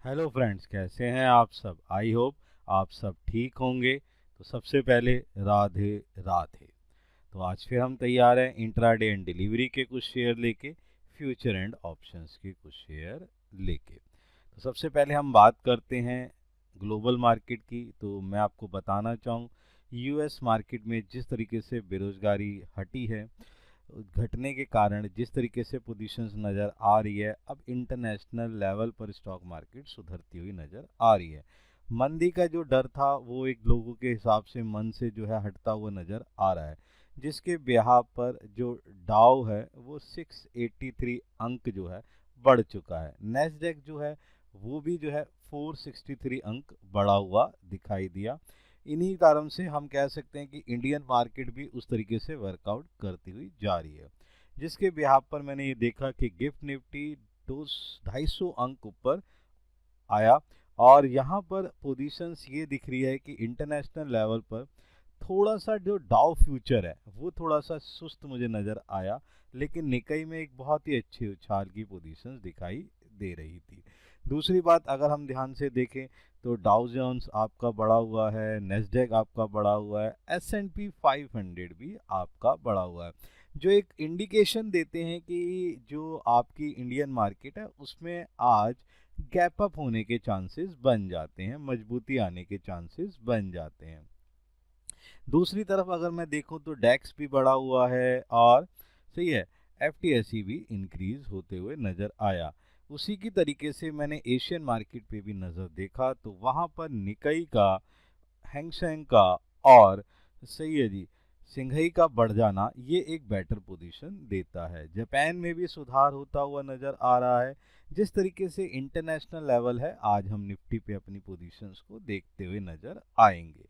Hello friends, कैसे हैं आप सब। आई होप आप सब ठीक होंगे। तो सबसे पहले राधे राधे। तो आज फिर हम तैयार हैं इंट्राडे एंड डिलीवरी के कुछ शेयर लेके, फ्यूचर एंड ऑप्शंस के कुछ शेयर लेके। तो सबसे पहले हम बात करते हैं ग्लोबल मार्केट की। तो मैं आपको बताना चाहूँ, यूएस मार्केट में जिस तरीके से बेरोजगारी हटी है, घटने के कारण जिस तरीके से पोजीशंस नज़र आ रही है, अब इंटरनेशनल लेवल पर स्टॉक मार्केट सुधरती हुई नज़र आ रही है। मंदी का जो डर था वो एक लोगों के हिसाब से मन से जो है हटता हुआ नज़र आ रहा है, जिसके ब्याह पर जो डाउ है वो 683 अंक जो है बढ़ चुका है। नेस्डेक जो है वो भी जो है 463 अंक बढ़ा हुआ दिखाई दिया। इन्हीं कारण से हम कह सकते हैं कि इंडियन मार्केट भी उस तरीके से वर्कआउट करती हुई जा रही है, जिसके बिहाफ पर मैंने ये देखा कि गिफ्ट निफ्टी 250 अंक ऊपर आया। और यहाँ पर पोजीशंस ये दिख रही है कि इंटरनेशनल लेवल पर थोड़ा सा जो डाउ फ्यूचर है वो थोड़ा सा सुस्त मुझे नज़र आया, लेकिन निकाई में एक बहुत ही अच्छी उछाल की पोजीशंस दिखाई दे रही थी। दूसरी बात अगर हम ध्यान से देखें तो डाउ जोन्स आपका बढ़ा हुआ है, नेस्डेक आपका बढ़ा हुआ है, S&P 500 भी आपका बढ़ा हुआ है, जो एक इंडिकेशन देते हैं कि जो आपकी इंडियन मार्केट है उसमें आज गैप अप होने के चांसेस बन जाते हैं, मजबूती आने के चांसेस बन जाते हैं। दूसरी तरफ अगर मैं देखूं तो डेक्स भी बढ़ा हुआ है और सही है, एफटीएसई भी इंक्रीज होते हुए नजर आया। उसी की तरीके से मैंने एशियन मार्केट पे भी नज़र देखा तो वहां पर निकाई का, हैंगसेंग का और सही है जी सिंघई का बढ़ जाना ये एक बेटर पोजीशन देता है। जापान में भी सुधार होता हुआ नजर आ रहा है। जिस तरीके से इंटरनेशनल लेवल है, आज हम निफ्टी पे अपनी पोजीशंस को देखते हुए नजर आएंगे।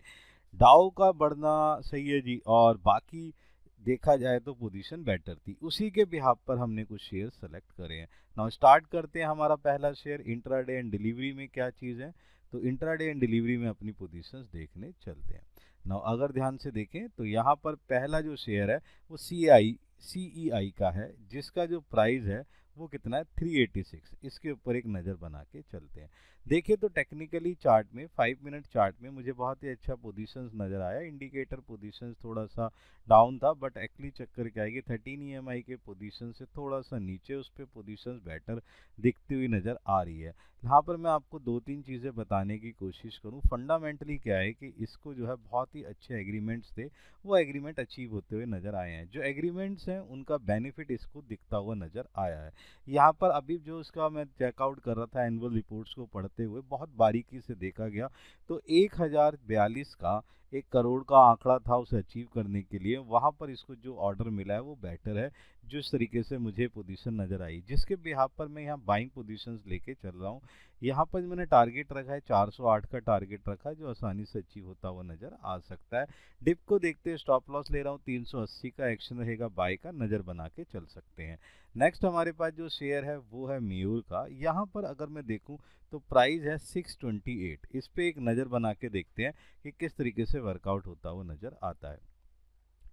डाउ का बढ़ना सही है जी, और बाकी देखा जाए तो पोजीशन बेटर थी, उसी के बिहाफ पर हमने कुछ शेयर सेलेक्ट करे हैं। नाउ स्टार्ट करते हैं। हमारा पहला शेयर इंट्राडे एंड डिलीवरी में क्या चीज़ है, तो इंट्राडे एंड डिलीवरी में अपनी पोजीशंस देखने चलते हैं। नाउ अगर ध्यान से देखें तो यहाँ पर पहला जो शेयर है वो CEI का है, जिसका जो प्राइस है वो कितना है 386। इसके ऊपर एक नज़र बना के चलते हैं। देखिए तो टेक्निकली चार्ट में 5 मिनट चार्ट में मुझे बहुत ही अच्छा पोजीशंस नज़र आया। इंडिकेटर पोजीशंस थोड़ा सा डाउन था, बट एक्चुअली चक्कर क्या है कि 13 EMI के पोजीशन से थोड़ा सा नीचे उस पर पोजीशंस बेटर दिखती हुई नज़र आ रही है। यहाँ पर मैं आपको दो तीन चीज़ें बताने की कोशिश करूँ। फंडामेंटली क्या है कि इसको जो है बहुत ही अच्छे एग्रीमेंट्स थे, वो एग्रीमेंट अचीव होते हुए नज़र आए हैं। जो एग्रीमेंट्स हैं उनका बेनिफिट इसको दिखता हुआ नज़र आया है। यहाँ पर अभी जो इसका मैं चेकआउट कर रहा था एनुअल रिपोर्ट्स को पढ़ते हुए, बहुत बारीकी से देखा गया तो 1042 का 1 करोड़ का आंकड़ा था उसे अचीव करने के लिए। वहाँ पर इसको जो ऑर्डर मिला है वो बेटर है, जिस तरीके से मुझे पोजीशन नज़र आई, जिसके बिहाफ पर मैं यहाँ बाइंग पोजीशंस लेके चल रहा हूँ। यहाँ पर मैंने टारगेट रखा है 408 का टारगेट रखा है, जो आसानी से अचीव होता हुआ नज़र आ सकता है। डिप को देखते हुए स्टॉप लॉस ले रहा हूँ 380 का, एक्शन रहेगा बाय का, नज़र बना के चल सकते हैं। नेक्स्ट हमारे पास जो शेयर है वो है म्यूर का। यहाँ पर अगर मैं देखूँ तो प्राइस है 628। इस पे एक नज़र बना के देखते हैं कि किस तरीके से वर्कआउट होता हुआ नज़र आता है।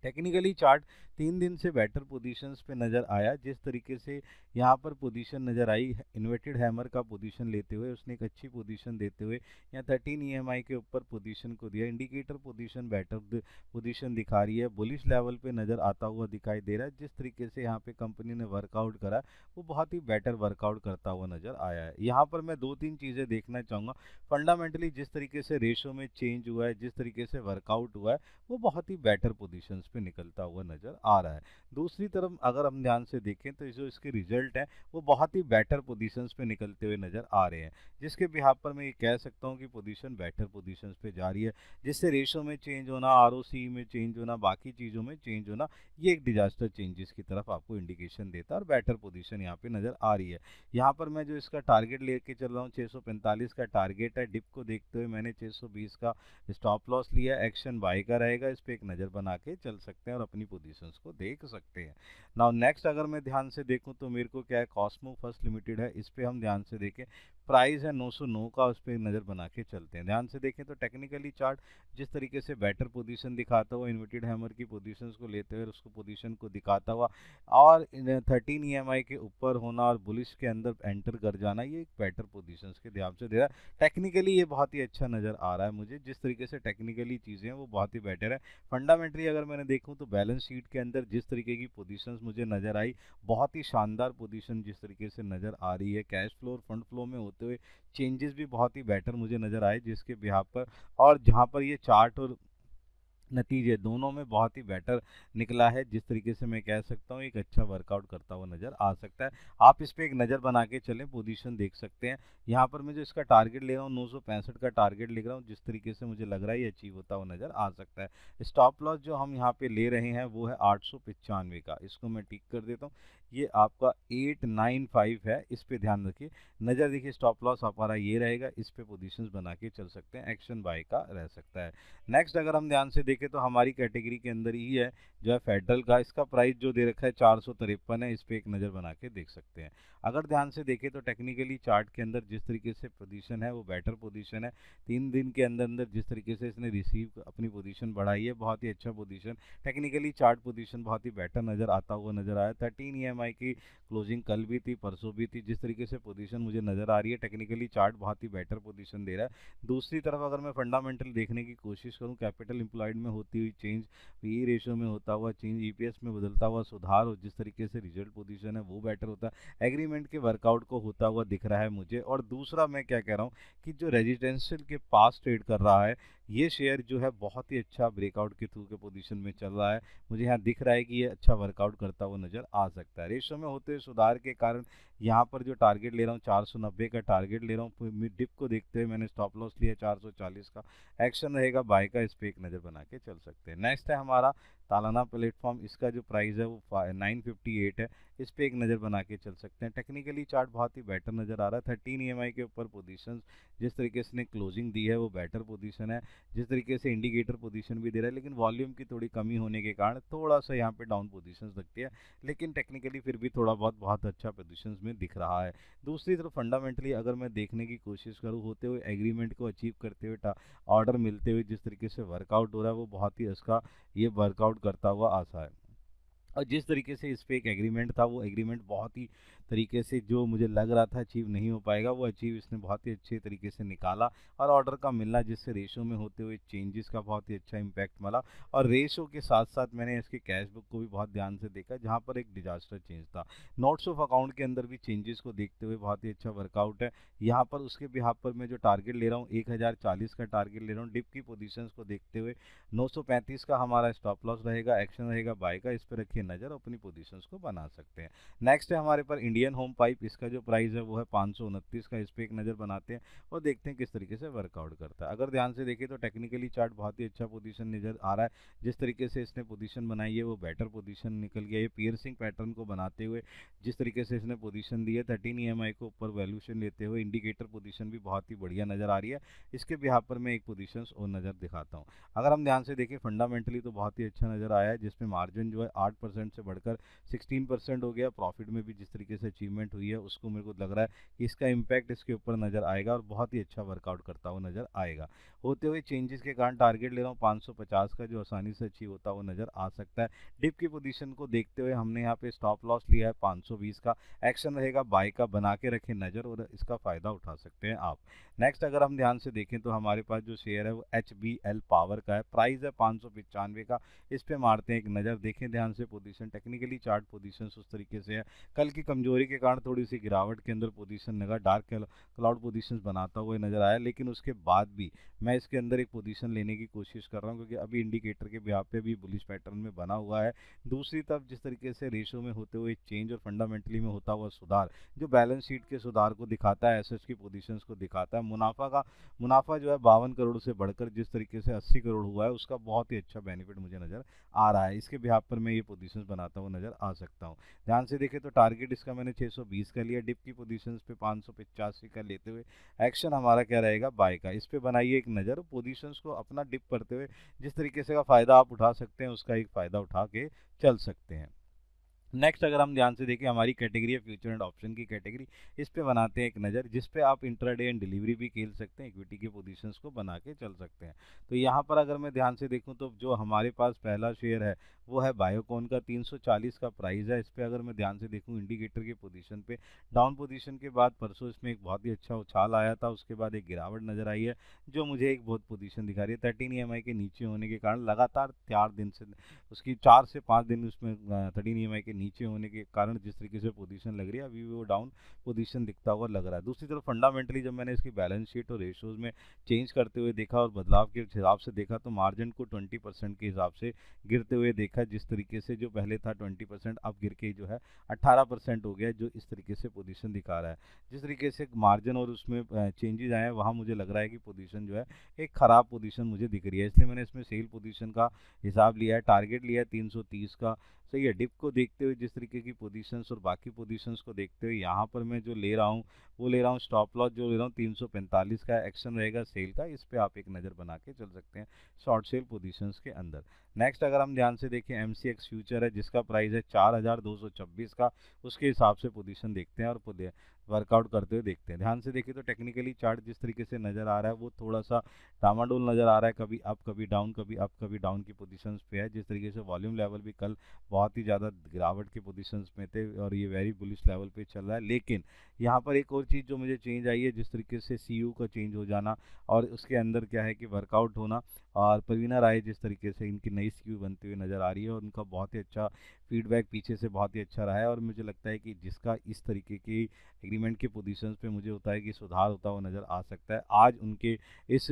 टेक्निकली चार्ट 3 दिन से बेटर पोजीशंस पे नज़र आया। जिस तरीके से यहाँ पर पोजीशन नज़र आई, इन्वर्टेड हैमर का पोजीशन लेते हुए उसने एक अच्छी पोजीशन देते हुए यहाँ 13 EMI के ऊपर पोजीशन को दिया। इंडिकेटर पोजीशन बेटर पोजीशन दिखा रही है, बुलिश लेवल पे नज़र आता हुआ दिखाई दे रहा है। जिस तरीके से यहाँ पे कंपनी ने वर्कआउट करा वो बहुत ही बेटर वर्कआउट करता हुआ नज़र आया है। यहाँ पर मैं दो तीन चीज़ें देखना चाहूँगा। फंडामेंटली जिस तरीके से रेशो में चेंज हुआ है, जिस तरीके से वर्कआउट हुआ है, वो बहुत ही बेटर पोजीशंस पे निकलता हुआ नज़र आ रहा है। दूसरी तरफ अगर हम ध्यान से देखें तो जो इसके रिजल्ट हैं वो बहुत ही बेटर पोजीशंस पे निकलते हुए नज़र आ रहे हैं, जिसके बिहाफ पर मैं ये कह सकता हूँ कि पोजीशन बेटर पोजीशंस पे जा रही है। जिससे रेशो में चेंज होना, ROC में चेंज होना, बाकी चीज़ों में चेंज होना, ये एक डिजास्टर चेंजेस की तरफ आपको इंडिकेशन देता है और बेटर पोजीशन यहाँ पे नज़र आ रही है। यहाँ पर मैं जो इसका टारगेट लेके चल रहा हूँ 645 का टारगेट है। डिप को देखते हुए मैंने 620 का स्टॉप लॉस लिया, एक्शन बाय का रहेगा। इस पे एक नज़र बना के चल सकते हैं और अपनी पोजीशंस को देख सकते हैं। नाउ नेक्स्ट अगर मैं ध्यान से देखूं तो मेरे को क्या है, कॉस्मो फर्स्ट लिमिटेड है, इस पे हम ध्यान से देखें प्राइस है 909 का, उस पर नज़र बना के चलते हैं। ध्यान से देखें तो टेक्निकली चार्ट जिस तरीके से बेटर पोजीशन दिखाता हुआ इन्वर्टेड हैमर की पोजीशंस को लेते हुए उसको पोजीशन को दिखाता हुआ और 13 EMI के ऊपर होना और बुलिश के अंदर एंटर कर जाना, ये एक बेटर पोजीशंस के ध्यान से दे रहा है। टेक्निकली ये बहुत ही अच्छा नज़र आ रहा है मुझे, जिस तरीके से टेक्निकली चीज़ें हैं वो बहुत ही बेटर है। फंडामेंटली अगर मैंने देखूँ तो बैलेंस शीट के अंदर जिस तरीके की पोजीशंस मुझे नज़र आई, बहुत ही शानदार पोजीशन जिस तरीके से नज़र आ रही है, कैश फ्लो और फंड फ्लो में होते हुए चेंजेस भी बहुत ही बेटर मुझे नज़र आए, जिसके बिहाफ पर और जहाँ पर ये चार्ट और नतीजे दोनों में बहुत ही बेटर निकला है, जिस तरीके से मैं कह सकता हूँ एक अच्छा वर्कआउट करता हुआ नज़र आ सकता है। आप इस पर एक नज़र बना के चलें, पोजीशन देख सकते हैं। यहाँ पर मैं जो इसका टारगेट ले रहा हूँ 965 का टारगेट लिख रहा हूँ, जिस तरीके से मुझे लग रहा है ये अचीव होता हुआ नज़र आ सकता है। स्टॉप लॉस जो हम यहाँ पे ले रहे हैं वो है 895 का, इसको मैं टिक कर देता हूँ। ये आपका 895 है, इस पे ध्यान रखिए, नज़र देखिए। स्टॉप लॉस हमारा ये रहेगा, इस पे पोजीशंस बना के चल सकते हैं, एक्शन बाय का रह सकता है। नेक्स्ट अगर हम ध्यान से देखें तो हमारी कैटेगरी के अंदर ही है जो है फेडरल का, इसका प्राइस जो दे रखा है 453 है, इस पे एक नज़र बना के देख सकते हैं। अगर ध्यान से देखें तो टेक्निकली चार्ट के अंदर जिस तरीके से पोजीशन है वो बेटर पोजीशन है। 3 दिन के अंदर अंदर जिस तरीके से इसने रिसीव अपनी पोजीशन बढ़ाई है, बहुत ही अच्छा पोजीशन। टेक्निकली चार्ट पोजीशन बहुत ही बेटर नज़र आता हुआ नज़र आया। 13 EMI की क्लोजिंग कल भी थी, परसों भी थी, जिस तरीके से पोजीशन मुझे नज़र आ रही है टेक्निकली चार्ट बहुत ही बेटर पोजीशन दे रहा है। दूसरी तरफ अगर मैं फंडामेंटल देखने की कोशिश करूं, कैपिटल एम्प्लॉयड में होती हुई चेंज, पीई रेशियो में होता हुआ चेंज, ईपीएस में बदलता हुआ सुधार और जिस तरीके से रिजल्ट पोजीशन है वो बेटर होता है, एग्रीमेंट के वर्कआउट को होता हुआ दिख रहा है मुझे। और दूसरा मैं क्या कह रहा हूँ कि जो रेजिडेंशियल के पास ट्रेड कर रहा है ये शेयर जो है बहुत ही अच्छा ब्रेकआउट के थ्रू के पोजीशन में चल रहा है, मुझे यहाँ दिख रहा है कि ये अच्छा वर्कआउट करता हुआ नजर आ सकता है। रेशियो में होते हुए सुधार के कारण यहाँ पर जो टारगेट ले रहा हूँ 490 का टारगेट ले रहा हूँ। डिप को देखते हुए मैंने स्टॉप लॉस लिया 440 का, एक्शन रहेगा बाय का, इस पे एक नज़र बना के चल सकते हैं। नेक्स्ट है हमारा तालाना प्लेटफॉर्म, इसका जो प्राइस है वो 958 है, इस पे एक नज़र बना के चल सकते हैं। टेक्निकली चार्ट बहुत ही बेटर नज़र आ रहा है। 13 EMI के ऊपर पोजीशन जिस तरीके से क्लोजिंग दी है वो बेटर पोजीशन है, जिस तरीके से इंडिकेटर पोजीशन भी दे रहा है, लेकिन वॉल्यूम की थोड़ी कमी होने के कारण थोड़ा सा यहाँ पे डाउन पोजीशन लगती है, लेकिन टेक्निकली फिर भी थोड़ा बहुत अच्छा पोजीशन में दिख रहा है। दूसरी तरफ फंडामेंटली अगर मैं देखने की कोशिश करूँ, होते हुए एग्रीमेंट को अचीव करते हुए ऑर्डर मिलते हुए जिस तरीके से वर्कआउट हो रहा है वो बहुत ही इसका ये वर्कआउट करता हुआ आशा है। और जिस तरीके से इस पे एक एग्रीमेंट था वो एग्रीमेंट बहुत ही तरीके से जो मुझे लग रहा था अचीव नहीं हो पाएगा वो अचीव इसने बहुत ही अच्छे तरीके से निकाला, और ऑर्डर का मिलना जिससे रेशो में होते हुए चेंजेस का बहुत ही अच्छा इम्पैक्ट मिला। और रेशो के साथ साथ मैंने इसके कैश बुक को भी बहुत ध्यान से देखा जहाँ पर एक डिजास्टर चेंज था। नोट्स ऑफ अकाउंट के अंदर भी चेंजेस को देखते हुए बहुत ही अच्छा वर्कआउट है यहाँ पर। उसके बिहाफ पर मैं जो टारगेट ले रहा हूँ 1040 का टारगेट ले रहा हूँ। डिप की पोजिशन को देखते हुए 935 का हमारा स्टॉप लॉस रहेगा, एक्शन रहेगा बाय का, इस पर रखिए नज़र, अपनी पोजीशंस को बना सकते हैं। नेक्स्ट है हमारे पर इंडियन होम पाइप, इसका जो प्राइस है वो है 529 का, इस पर एक नज़र बनाते हैं और देखते हैं किस तरीके से वर्कआउट करता है। अगर ध्यान से देखिए तो टेक्निकली चार्ट बहुत ही अच्छा पोजीशन नज़र आ रहा है, जिस तरीके से इसने पोजीशन बनाई है वो बेटर पोजीशन निकल गया। ये पियर्सिंग पैटर्न को बनाते हुए जिस तरीके से इसने पोजीशन दी है 13 EMI को ऊपर वैल्यूशन लेते हुए इंडिकेटर पोजीशन भी बहुत ही बढ़िया नज़र आ रही है। इसके बिहाफ पर मैं एक पोजीशन और नज़र दिखाता हूँ। अगर हम ध्यान से देखें फंडामेंटली तो बहुत ही अच्छा नज़र आया है, जिसमें मार्जिन जो है 8% से बढ़कर 16% हो गया। प्रॉफिट में भी जिस तरीके से अचीवमेंट हुई है उसको मेरे को लग रहा है कि इसका इम्पैक्ट इसके ऊपर नज़र आएगा और बहुत ही अच्छा वर्कआउट करता हुआ नज़र आएगा। होते हुए चेंजेस के कारण टारगेट ले रहा हूँ 550 का, जो आसानी से अचीव होता हुआ नज़र आ सकता है। डिप की पोजीशन को देखते हुए हमने यहाँ पे स्टॉप लॉस लिया है 520 का, एक्शन रहेगा बाय का, बना के रखें नज़र और इसका फ़ायदा उठा सकते हैं आप। नेक्स्ट अगर हम ध्यान से देखें तो हमारे पास जो शेयर है वो HBL पावर का है, प्राइस है 595 का, इस पे मारते हैं एक नज़र, देखें ध्यान से पोजीशन। टेक्निकली चार्ट पोजीशन उस तरीके से है, कल की कमजोरी के कारण थोड़ी सी गिरावट के अंदर पोजीशन लगा, डार्क क्लाउड पोजीशन बनाता हुआ नजर आया, लेकिन उसके बाद भी मैं इसके अंदर एक पोजीशन लेने की कोशिश कर रहा हूँ क्योंकि अभी इंडिकेटर के बिहाफ पे भी बुलिश पैटर्न में बना हुआ है। दूसरी तरफ जिस तरीके से रेशो में होते हुए चेंज और फंडामेंटली में होता हुआ सुधार जो बैलेंस शीट के सुधार को दिखाता है, एसेट्स की पोजीशंस को दिखाता है, मुनाफा जो है 52 करोड़ से बढ़कर जिस तरीके से 80 करोड़ हुआ है उसका बहुत ही अच्छा बेनिफिट मुझे नज़र आ रहा है। इसके बिहाफ पर मैं ये पोजीशंस बनाता हुआ नज़र आ सकता हूँ। ध्यान से देखें तो टारगेट इसका मैंने 620 का लिया, डिप की पोजीशंस पे 585 का लेते हुए एक्शन हमारा क्या रहेगा बाय का, इस पे बनाइए एक नज़र। पोजीशंस को अपना डिप करते हुए जिस तरीके से का फ़ायदा आप उठा सकते हैं उसका एक फ़ायदा उठा के चल सकते हैं। नेक्स्ट अगर हम ध्यान से देखें, हमारी कैटेगरी है फ्यूचर एंड ऑप्शन की कैटेगरी। इस पे बनाते हैं एक नज़र, जिस पे आप इंट्राडे एंड डिलीवरी भी खेल सकते हैं, इक्विटी के पोजीशंस को बना के चल सकते हैं। तो यहाँ पर अगर मैं ध्यान से देखूँ तो जो हमारे पास पहला शेयर है वो है बायोकॉन का, 340 का प्राइस है। इस पे अगर मैं ध्यान से देखूँ इंडिकेटर की पोजीशन पे, डाउन पोजीशन के बाद परसों इसमें एक बहुत ही अच्छा उछाल आया था, उसके बाद एक गिरावट नज़र आई है जो मुझे एक बहुत पोजीशन दिखा रही है 13 EMI के नीचे होने के कारण। लगातार 4 दिन से उसकी 4 से 5 दिन उसमें 13 EMI के नीचे होने के कारण जिस तरीके से पोजीशन लग रही है, अभी भी वो डाउन पोजीशन दिखता हुआ लग रहा है। दूसरी तरफ फंडामेंटली जब मैंने इसकी बैलेंस शीट और रेशोज़ में चेंज करते हुए देखा और बदलाव के हिसाब से देखा, तो मार्जिन को 20% के हिसाब से गिरते हुए देखा। जिस तरीके से जो पहले था 20%, अब गिर के जो है 18% हो गया, जो इस तरीके से पोजीशन दिखा रहा है। जिस तरीके से मार्जिन और उसमें चेंजेज आए हैं, वहाँ मुझे लग रहा है कि पोजीशन जो है एक ख़राब पोजीशन मुझे दिख रही है, इसलिए मैंने इसमें सेल पोजीशन का हिसाब लिया है, टारगेट लिया है 330 का। सही है। डिप को देखते हुए, जिस तरीके की पोजीशंस और बाकी पोजीशंस को देखते हुए, यहाँ पर मैं जो ले रहा हूँ वो ले रहा हूँ स्टॉप लॉस जो ले रहा हूँ 345 का। एक्शन रहेगा सेल का, इस पे आप एक नज़र बना के चल सकते हैं शॉर्ट सेल पोजीशंस के अंदर। नेक्स्ट अगर हम ध्यान से देखें, MCX फ्यूचर है जिसका प्राइस है 4226 का, उसके हिसाब से पोजीशन देखते हैं और वर्कआउट करते हुए देखते हैं। ध्यान से देखिए तो टेक्निकली चार्ट जिस तरीके से नज़र आ रहा है वो थोड़ा सा डामाडोल नज़र आ रहा है, कभी अप कभी डाउन, कभी अप कभी डाउन की पोजीशंस पे है। जिस तरीके से वॉल्यूम लेवल भी कल बहुत ही ज़्यादा गिरावट के पोजीशंस में थे और ये वेरी बुलिश लेवल पे चल रहा है। लेकिन यहाँ पर एक और चीज़ जो मुझे चेंज आई है, जिस तरीके से CU का चेंज हो जाना और उसके अंदर क्या है कि वर्कआउट होना, और प्रवीणा राय जिस तरीके से इनकी नई CU बनती हुई नज़र आ रही है और उनका बहुत ही अच्छा फीडबैक पीछे से बहुत ही अच्छा रहा है, और मुझे लगता है कि जिसका इस तरीके की एग्रीमेंट के पोजीशंस पे मुझे होता है कि सुधार होता हुआ नज़र आ सकता है। आज उनके इस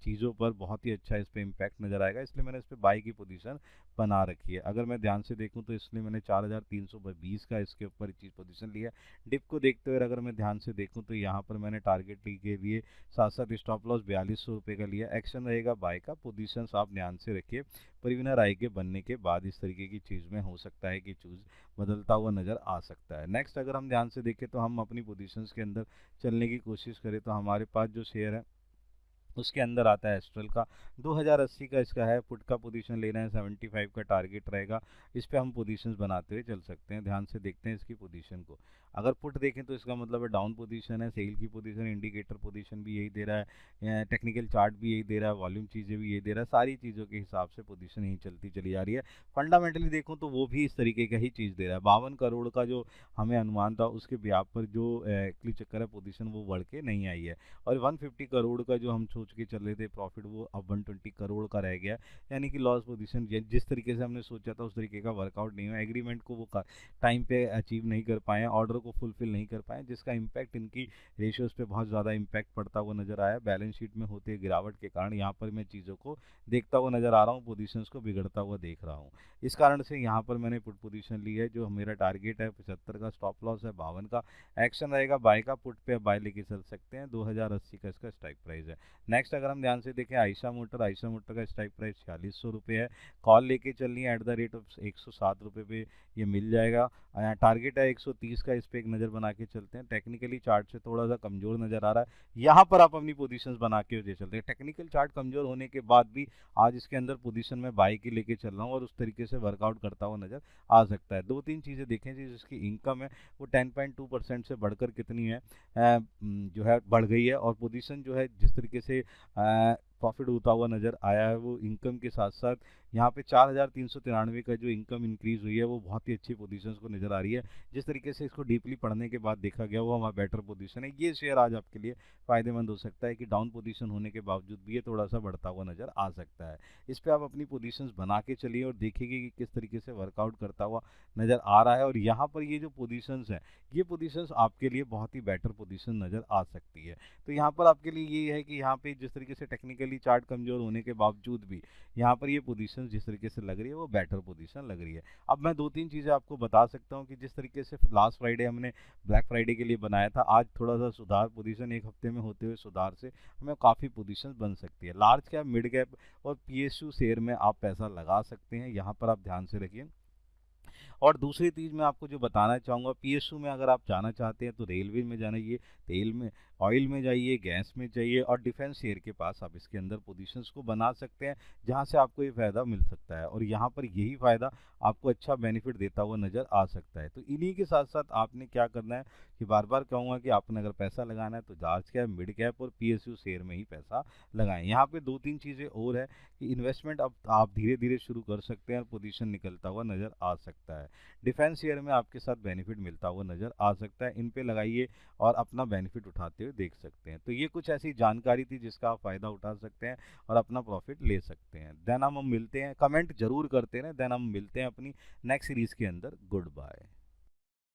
चीज़ों पर बहुत ही अच्छा इस पे इम्पैक्ट नज़र आएगा, इसलिए मैंने इस पे बाई की पोजीशन बना रखी है। अगर मैं ध्यान से देखूं तो इसलिए मैंने 4320 का इसके ऊपर चीज़ पोजीशन लिया है। डिप को देखते हुए अगर मैं ध्यान से देखूं तो यहाँ पर मैंने टारगेट के लिए साथ साथ स्टॉप लॉस 4200 का लिया। एक्शन रहेगा बाय का। पोजीशंस आप ध्यान से रखिए, प्रवीणा राय के बनने के बाद इस तरीके की चीज़ में हो सकता है कि चूज बदलता हुआ नज़र आ सकता है। नेक्स्ट अगर हम ध्यान से देखें तो हम अपनी पोजीशंस के अंदर चलने की कोशिश करें तो हमारे पास जो शेयर है उसके अंदर आता है एस्ट्रल का, 2080 का इसका है। पुट का पोजीशन लेना है, 75 का टारगेट रहेगा। इस पे हम पोजीशंस बनाते हुए चल सकते हैं। ध्यान से देखते हैं इसकी पोजीशन को। अगर पुट देखें तो इसका मतलब है डाउन पोजीशन है, सेल की पोजीशन, इंडिकेटर पोजीशन भी यही दे रहा है, टेक्निकल चार्ट भी यही दे रहा है, वॉल्यूम चीज़ें भी यही दे रहा है, सारी चीज़ों के हिसाब से पोजीशन यही चलती चली जा रही है। फंडामेंटली देखूँ तो वो भी इस तरीके का ही चीज़ दे रहा है। 52 करोड़ का जो हमें अनुमान था उसके ब्याज पर जो एक्चुअली चक्कर है पोजीशन वो बढ़ के नहीं आई है, और 150 करोड़ का जो हम सोच के चल रहे थे प्रॉफिट, वो अब 120 करोड़ का रह गया। यानी कि लॉस पोजीशन जिस तरीके से हमने सोचा था उस तरीके का वर्कआउट नहीं हुआ, एग्रीमेंट को वो टाइम पे अचीव नहीं कर पाए, ऑर्डर को फुलफिल नहीं कर पाए, जिसका इम्पैक्ट इनकी रेशियोज पे बहुत ज़्यादा इम्पैक्ट पड़ता हुआ नजर आया। बैलेंस शीट में होते गिरावट के कारण यहाँ पर मैं चीज़ों को देखता हुआ नजर आ रहा हूँ, पोजीशंस को बिगड़ता हुआ देख रहा हूँ। इस कारण से यहाँ पर मैंने पुट पोजीशन ली है। जो मेरा टारगेट है 75 का, स्टॉप लॉस है 52 का, एक्शन रहेगा बाय का। पुट पे बाय लेके चल सकते हैं, 2080 का इसका स्ट्राइक प्राइस है। नेक्स्ट अगर हम ध्यान से देखें आयशा मोटर का स्ट्राइक प्राइस 4600 रुपये है। कॉल लेके चलनी है @ 107 रुपये पे ये मिल जाएगा। टारगेट है 130 का, इस पे एक नज़र बना के चलते हैं। टेक्निकली चार्ट से थोड़ा सा कमजोर नज़र आ रहा है, यहाँ पर आप अपनी पोजीशंस बना के चलते हैं। टेक्निकल चार्ट कमजोर होने के बाद भी आज इसके अंदर पोजीशन में बाई की लेके चल रहा हूँ और उस तरीके से वर्कआउट करता हुआ नजर आ सकता है। दो तीन चीज़ें देखें जी, जिसकी इनकम है वो 10.2% से बढ़कर कितनी है, जो है बढ़ गई है, और पोजीशन जो है जिस तरीके से प्रॉफिट होता हुआ नज़र आया है वो इनकम के साथ साथ यहाँ पे 4393 का जो इनकम इंक्रीज हुई है वो बहुत ही अच्छी पोजीशंस को नज़र आ रही है। जिस तरीके से इसको डीपली पढ़ने के बाद देखा गया वो हमारा बेटर पोजीशन है। ये शेयर आज आपके लिए फ़ायदेमंद हो सकता है कि डाउन पोजीशन होने के बावजूद भी ये थोड़ा सा बढ़ता हुआ नज़र आ सकता है। इस पर आप अपनी पोजीशंस बना के चलिए और देखिए कि किस तरीके से वर्कआउट करता हुआ नज़र आ रहा है। और यहाँ पर ये जो पोजीशंस हैं, ये पोजीशंस आपके लिए बहुत ही बेटर पोजीशन नज़र आ सकती है। तो यहाँ पर आपके लिए ये है कि यहाँ पे जिस तरीके से टेक्निकली चार्ट कमज़ोर होने के बावजूद भी यहाँ पर ये पोजीशन जिस तरीके से लग रही है वो बेटर पोजीशन लग रही है। अब मैं दो तीन चीज़ें आपको बता सकता हूँ कि जिस तरीके से लास्ट फ्राइडे हमने ब्लैक फ्राइडे के लिए बनाया था, आज थोड़ा सा सुधार, पोजीशन एक हफ्ते में होते हुए सुधार से हमें काफ़ी पोजीशन बन सकती है। लार्ज कैप, मिड कैप और PSU शेयर में आप पैसा लगा सकते हैं, यहाँ पर आप ध्यान से रखिए। और दूसरी चीज़ मैं आपको जो बताना चाहूँगा, पीएसयू में अगर आप जाना चाहते हैं तो रेलवे में जाइए, तेल में, ऑयल में जाइए, गैस में जाइए, और डिफेंस शेयर के पास आप इसके अंदर पोजीशंस को बना सकते हैं, जहाँ से आपको ये फ़ायदा मिल सकता है, और यहाँ पर यही फ़ायदा आपको अच्छा बेनिफिट देता हुआ नज़र आ सकता है। तो इन्हीं के साथ साथ आपने क्या करना है कि बार बार कहूँगा कि आपने अगर पैसा लगाना है तो लार्ज कैप, मिड कैप और पीएसयू शेयर में ही पैसा लगाएं। यहाँ पे दो तीन चीज़ें और है कि इन्वेस्टमेंट अब आप धीरे धीरे शुरू कर सकते हैं और पोजीशन निकलता हुआ नज़र आ सकता है। डिफेंस शेयर में आपके साथ बेनिफिट मिलता हुआ नज़र आ सकता है, इन पे लगाइए और अपना बेनिफिट उठाते हुए देख सकते हैं। तो ये कुछ ऐसी जानकारी थी जिसका आप फ़ायदा उठा सकते हैं और अपना प्रॉफिट ले सकते हैं। देन हम मिलते हैं, कमेंट जरूर करते हैं, देन हम मिलते हैं अपनी नेक्स्ट सीरीज़ के अंदर। Good bye.